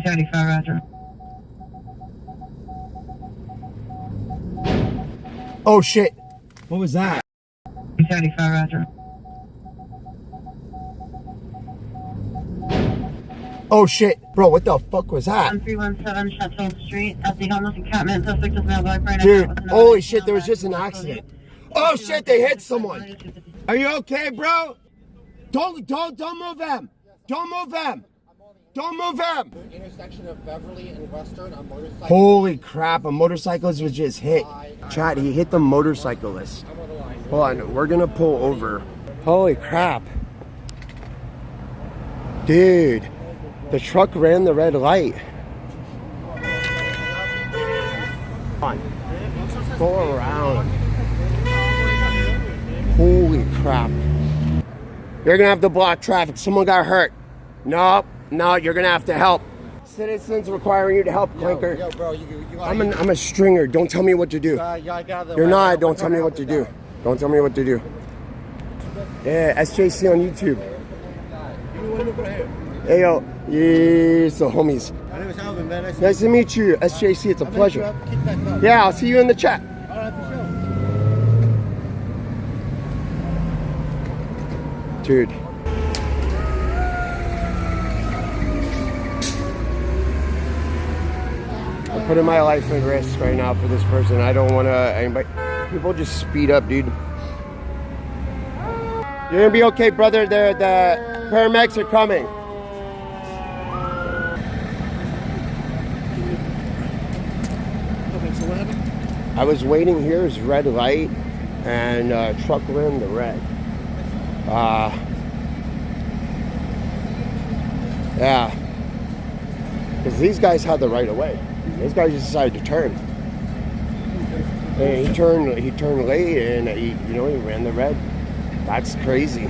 75, roger. Oh shit. What was that? 75, roger. Oh shit. Bro, what the fuck was that? 1317 Sheffield Street at the homeless encampment. Suspect is mailbox right now. Dude, holy shit, there was just an accident. Oh shit, they hit someone. Are you okay, bro? Don't move him. Don't move him. Don't move him. Intersection of Beverly and Western, a motorcycle. Holy crap, a motorcyclist was just hit. Chad, he hit the motorcyclist. Hold on, we're gonna pull over. Holy crap. Dude, the truck ran the red light. Come on, go around. Holy crap. You're gonna have to block traffic. Someone got hurt. No, you're gonna have to help. Citizens requiring you to help, Clinker. Yo, bro, I'm a stringer. Don't tell me what to do. You're not. Don't tell me what to do. Don't tell me what to do. Yeah, SJC on YouTube. Hey, yo. Yeah, so homies. My name is Alvin, man. Nice to meet you, SJC. It's a pleasure. Yeah, I'll see you in the chat. All right, for sure. Dude. I'm putting my life at risk right now for this person. I don't want to, anybody, people just speed up, dude. You're gonna be okay, brother. The paramedics are coming. Okay, so what happened? I was waiting here, it's red light, and truck ran the red. Yeah. Because these guys had the right of way. These guys just decided to turn. And he turned late, and he ran the red. That's crazy.